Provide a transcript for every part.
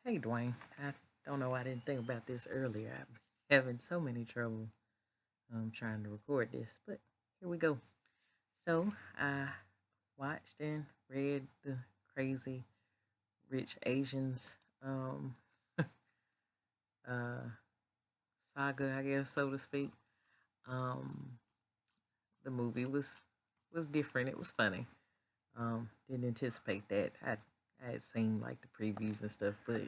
Hey, Dwayne. I don't know why I didn't think about this earlier. I'm having so many trouble trying to record this, but here we go. So I watched and read the Crazy Rich Asians um, uh, saga, I guess, so to speak. Um, the movie was different. It was funny. Didn't anticipate that. I had seen like the previews and stuff, but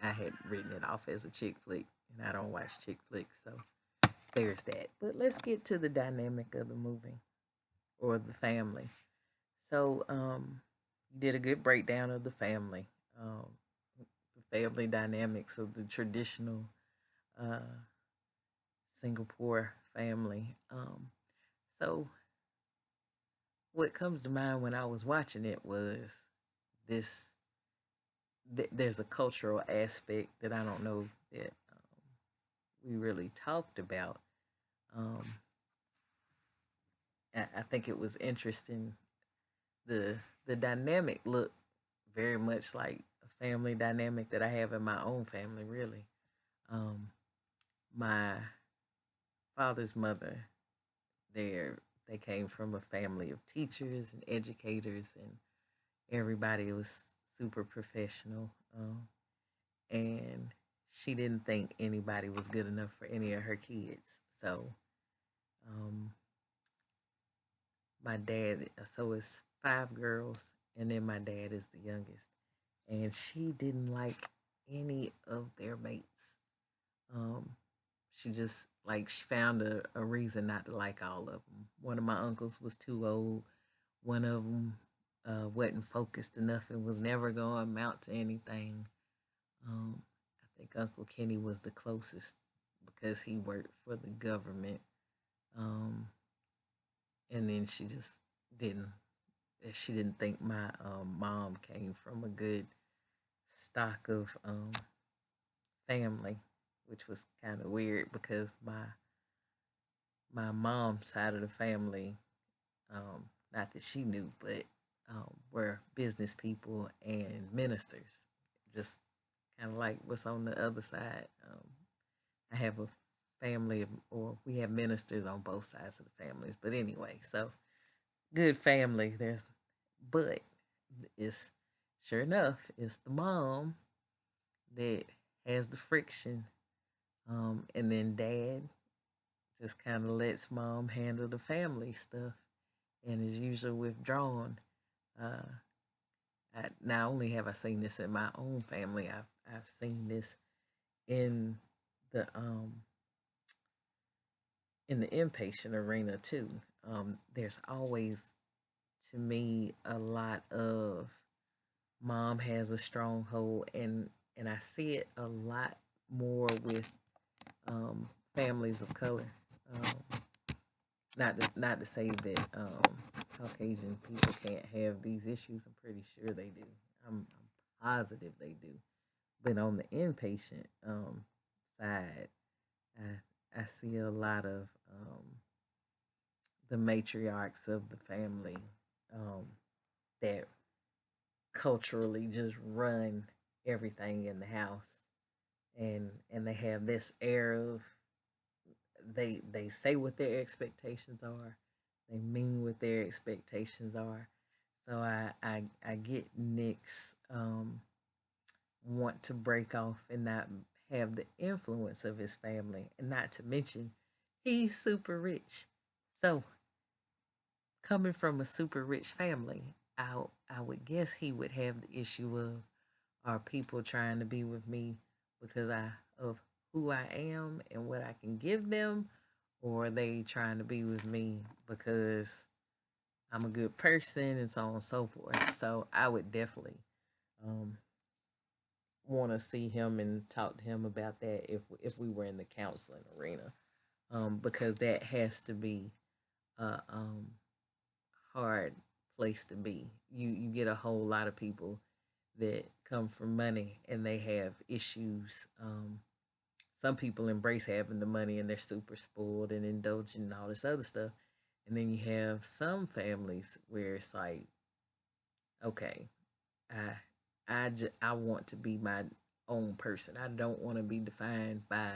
I had written it off as a chick flick, and I don't watch chick flicks, so there's that. But let's get to the dynamic of the movie or the family. So, you did a good breakdown of the family, the family dynamics of the traditional uh, Singapore family. So, what comes to mind when I was watching it was this. There's a cultural aspect that I don't know that we really talked about. Um, I think it was interesting. the The dynamic looked very much like a family dynamic that I have in my own family. Really, um, my father's mother, they they came from a family of teachers and educators, and everybody was super professional. And she didn't think anybody was good enough for any of her kids. So, um, my dad, so it's five girls, and then my dad is the youngest, and she didn't like any of their mates. Um, she just like she found a reason not to like all of them. One of my uncles was too old. One of them wasn't focused enough and was never going to amount to anything. I think Uncle Kenny was the closest because he worked for the government. Um, and then didn't. She didn't think my mom came from a good stock of family, which was kind of weird because my mom's side of the family, not that she knew, but were business people and ministers. Just kind of like what's on the other side. I have a family, or we have ministers on both sides of the families. But anyway, so good family. But it's sure enough, it's the mom that has the friction. And then dad just kind of lets mom handle the family stuff and is usually withdrawn. Uh, not only have I seen this in my own family, I've seen this in the um, in the inpatient arena too. There's always, to me, a lot of mom has a stronghold, and I see it a lot more with families of color. Um, not to say that Caucasian people can't have these issues. I'm pretty sure they do. I'm positive they do. But on the inpatient side, I see a lot of the matriarchs of the family um, that culturally just run everything in the house, and they have this air of they say what their expectations are, they mean what their expectations are. So I get Nick's want to break off and not have the influence of his family, and not to mention he's super rich. So coming from a super rich family, I would guess he would have the issue of, are people trying to be with me because I of who I am and what I can give them, or are they trying to be with me because I'm a good person and so on and so forth. So I would definitely um, want to see him and talk to him about that if we were in the counseling arena, because that has to be a hard place to be. You get a whole lot of people that come from money and they have issues. Some people embrace having the money and they're super spoiled and indulgent and all this other stuff. And then you have some families where it's like, okay, I I want to be my own person. I don't want to be defined by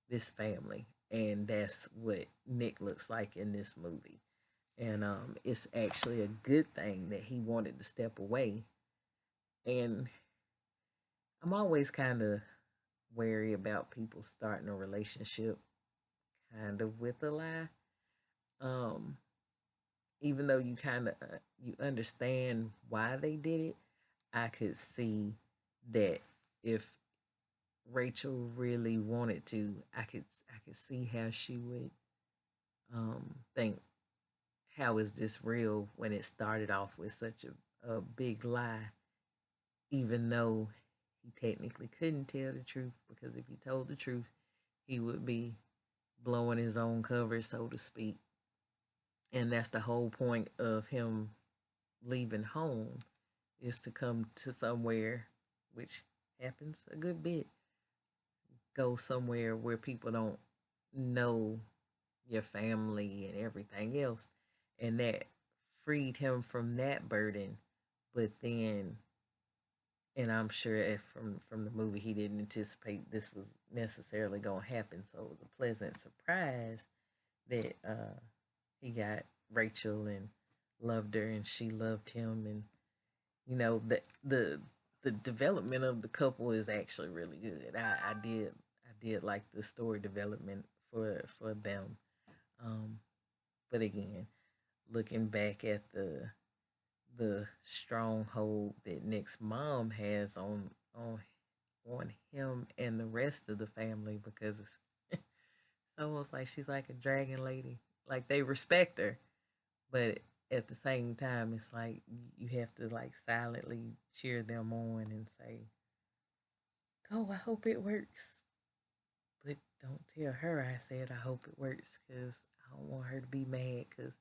this family, and that's what Nick looks like in this movie. And it's actually a good thing that he wanted to step away. And I'm always kind of wary about people starting a relationship kind of with a lie. Um, Even though you kind of you understand why they did it, I could see that if Rachel really wanted to, I could see how she would think, how is this real when it started off with such a big lie, even though he technically couldn't tell the truth, because if he told the truth, he would be blowing his own cover, so to speak. And that's the whole point of him leaving home, is to come to somewhere, which happens a good bit, go somewhere where people don't know your family and everything else. And that freed him from that burden. But then, and I'm sure if from the movie he didn't anticipate this was necessarily going to happen, so it was a pleasant surprise that he got Rachel and loved her and she loved him. And the development of the couple is actually really good. I did like the story development for them. um but again, looking back at the stronghold that Nick's mom has on him and the rest of the family, because it's almost like she's like a dragon lady. Like, they respect her, but at the same time, it's like you have to like silently cheer them on and say, "Go, I hope it works." But don't tell her I said I hope it works, because I don't want her to be mad because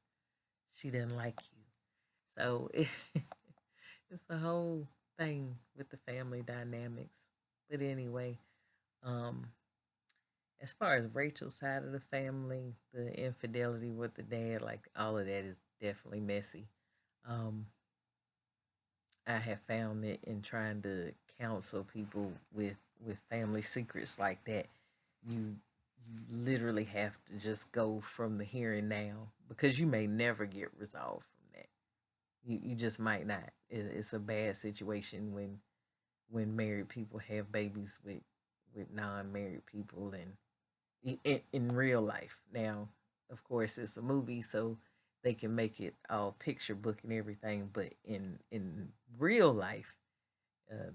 she didn't like you. So it's a whole thing with the family dynamics. But anyway, um, as far as Rachel's side of the family, the infidelity with the dad, like all of that is definitely messy. Um, I have found that in trying to counsel people with family secrets like that, you literally have to just go from the here and now, because you may never get resolved from that. You just might not. It's a bad situation when married people have babies with non-married people, and in real life. Now, of course, it's a movie, so they can make it all picture book and everything, but in real life,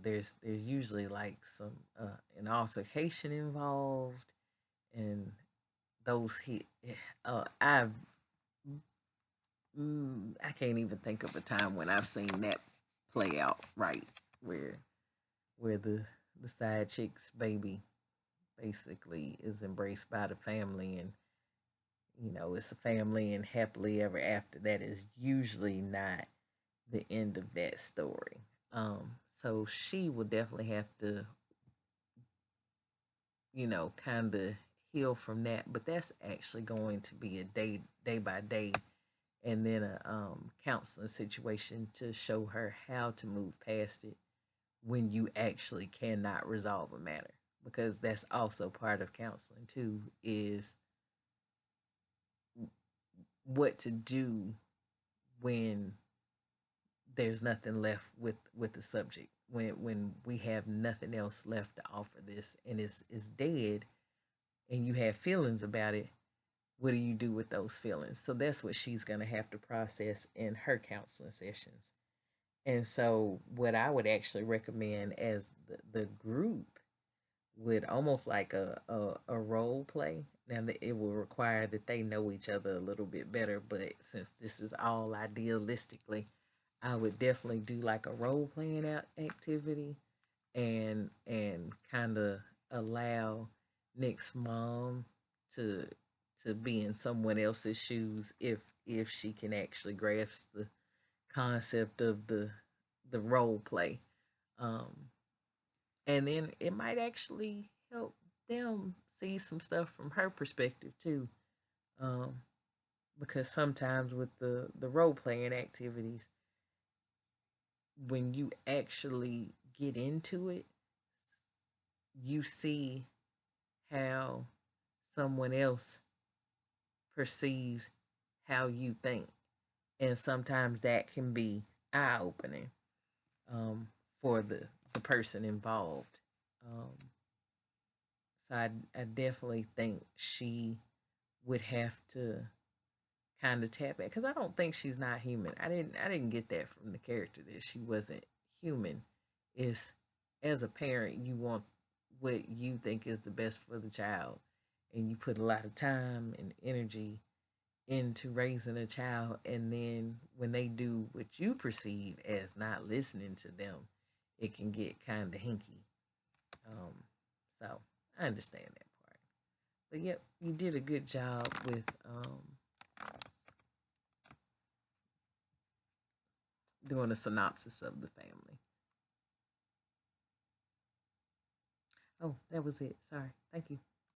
there's usually like some an altercation involved, and those he I've I can't even think of a time when I've seen that play out right, where the side chick's baby basically is embraced by the family, and it's a family and happily ever after. That is usually not the end of that story. So she will definitely have to, kind of heal from that. But that's actually going to be a day by day, and then a counseling situation to show her how to move past it when you actually cannot resolve a matter. Because that's also part of counseling too, is what to do when there's nothing left with the subject, when we have nothing else left to offer this, and it's dead, and you have feelings about it. What do you do with those feelings? So that's what she's going to have to process in her counseling sessions. And so what I would actually recommend as the group would almost like a role play. Now that it will require that they know each other a little bit better, but since this is all idealistically, I would definitely do like a role playing out activity, and kind of allow Nick's mom to to be in someone else's shoes, if she can actually grasp the concept of the role play. Um, and then it might actually help them see some stuff from her perspective too. Um, because sometimes with the role playing activities, when you actually get into it, you see how someone else perceives how you think. And sometimes that can be eye opening, um, for the person involved. Um, so I definitely think she would have to kind of tap it, because I don't think she's not human. I didn't get that from the character that she wasn't human. Is, as a parent, you want what you think is the best for the child, and you put a lot of time and energy into raising a child, and then when they do what you perceive as not listening to them, it can get kind of hinky. um, so I understand that part. But yep, you did a good job with doing a synopsis of the family. Oh, that was it. Sorry. Thank you.